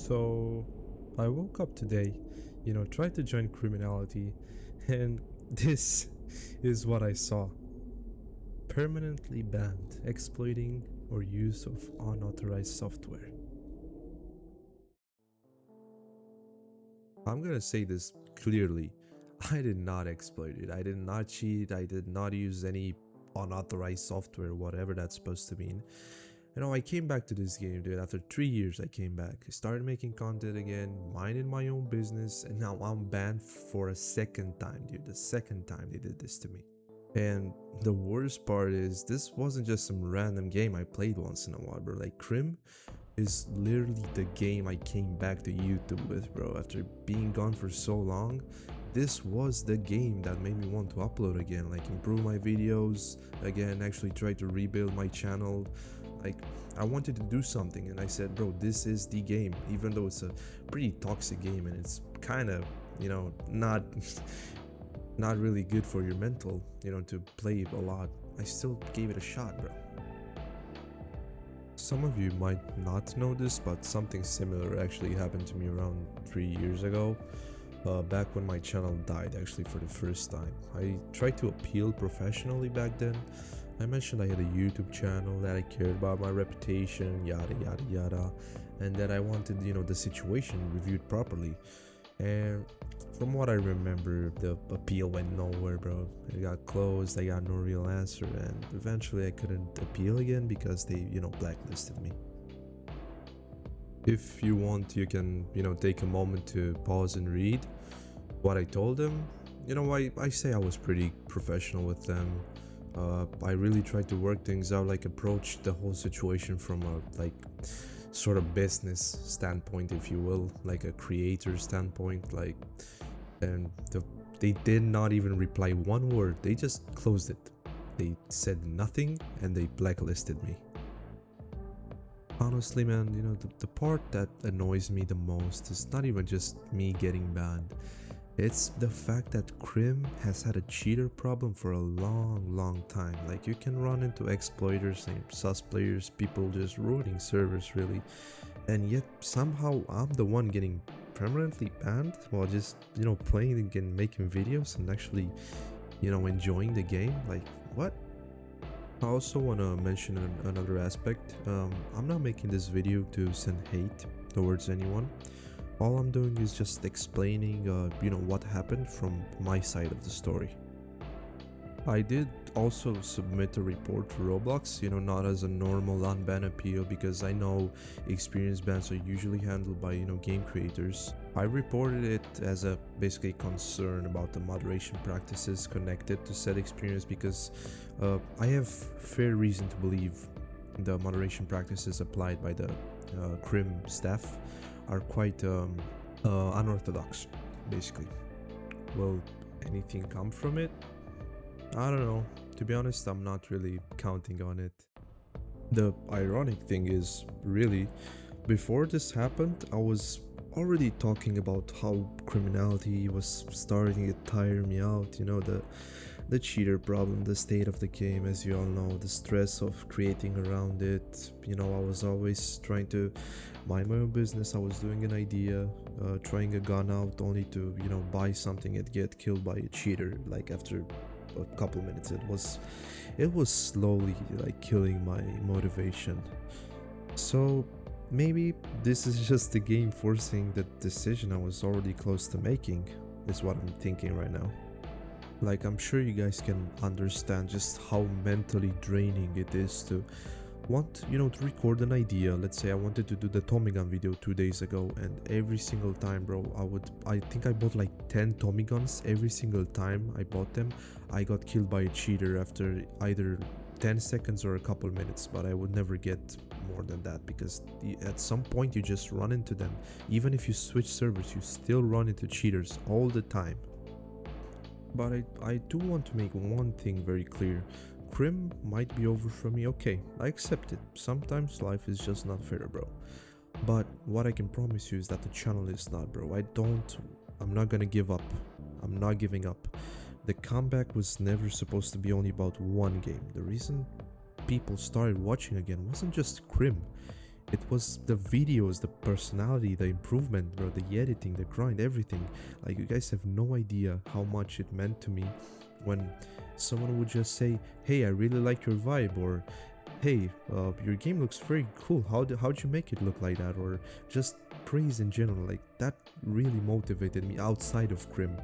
So I woke up today, tried to join Criminality, and this is what I saw. Permanently banned exploiting or use of unauthorized software. I'm gonna say this clearly. I did not exploit it. I did not cheat. I did not use any unauthorized software, whatever that's supposed to mean. I came back to this game, dude. After 3 years, I came back. I started making content again, minding my own business, and now I'm banned for a second time, dude. The second time they did this to me. And the worst part is, this wasn't just some random game I played once in a while, bro. Like, Crim is literally the game I came back to YouTube with, bro. After being gone for so long, this was the game that made me want to upload again, like improve my videos again, actually try to rebuild my channel. Like, I wanted to do something, and I said, bro, this is the game. Even though it's a pretty toxic game and it's kind of, not not really good for your mental, to play a lot, I still gave it a shot, bro. Some of you might not know this, but something similar actually happened to me around 3 years ago. Back when my channel died, actually, for the first time. I tried to appeal professionally back then. I mentioned I had a YouTube channel, that I cared about my reputation, yada yada yada, and that I wanted, the situation reviewed properly. And from what I remember, the appeal went nowhere, bro. It got closed, I got no real answer, and eventually I couldn't appeal again because they, blacklisted me. If you want, you can, take a moment to pause and read what I told them. I say I was pretty professional with them. I really tried to work things out, like approach the whole situation from a sort of business standpoint, if you will, like a creator standpoint, and they did not even reply one word. They just closed it. They said nothing and they blacklisted me. Honestly, man, the part that annoys me the most is not even just me getting banned. It's the fact that Crim has had a cheater problem for a long time. Like, you can run into exploiters and sus players, people just ruining servers, really. And yet, somehow, I'm the one getting permanently banned while just, playing and making videos and actually, enjoying the game. Like, what? I also want to mention another aspect. I'm not making this video to send hate towards anyone. All I'm doing is just explaining, what happened from my side of the story. I did also submit a report to Roblox, not as a normal unban appeal, because I know experience bans are usually handled by, game creators. I reported it as a basically concern about the moderation practices connected to said experience, because I have fair reason to believe the moderation practices applied by the Crim staff are quite unorthodox, basically. Will anything come from it? I don't know. To be honest, I'm not really counting on it. The ironic thing is, really, before this happened, I was already talking about how criminality was starting to tire me out, the cheater problem, the state of the game, as you all know, the stress of creating around it. I was always trying to mind my own business. I was doing an idea, trying a gun out only to, buy something and get killed by a cheater, like after a couple minutes. It was slowly like killing my motivation. So maybe this is just the game forcing the decision I was already close to making, is what I'm thinking right now. Like, I'm sure you guys can understand just how mentally draining it is to want, to record an idea. Let's say I wanted to do the Tommy gun video 2 days ago, and every single time, bro, I think I bought like 10 Tommy guns. Every single time I bought them, I got killed by a cheater after either 10 seconds or a couple minutes, but I would never get more than that, because at some point you just run into them. Even if you switch servers, you still run into cheaters all the time. But I do want to make one thing very clear. Crim might be over for me, okay, I accept it. Sometimes life is just not fair, bro. But what I can promise you is that the channel is not, bro. I'm not gonna give up. I'm not giving up. The comeback was never supposed to be only about one game. The reason people started watching again wasn't just Crim. It was the videos, the personality, the improvement, bro, the editing, the grind, everything. Like, you guys have no idea how much it meant to me when someone would just say, hey, I really like your vibe, or hey, your game looks very cool. How'd you make it look like that? Or just praise in general. Like, that really motivated me outside of Crim.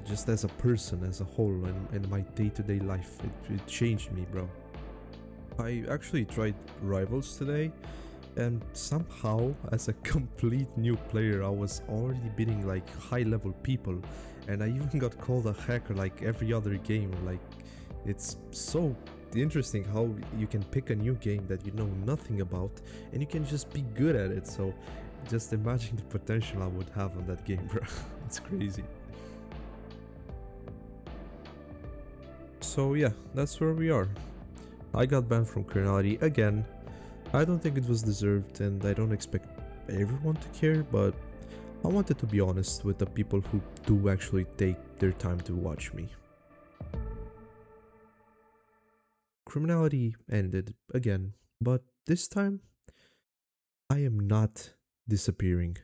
Just as a person, as a whole, and my day-to-day life. It changed me, bro. I actually tried Rivals today, and somehow, as a complete new player, I was already beating like high-level people, and I even got called a hacker like every other game. Like, it's so interesting how you can pick a new game that you know nothing about, and you can just be good at it. So, just imagine the potential I would have on that game, bro. It's crazy. So yeah, that's where we are. I got banned from Criminality again. I don't think it was deserved, and I don't expect everyone to care, but I wanted to be honest with the people who do actually take their time to watch me. Criminality ended again, but this time I am not disappearing.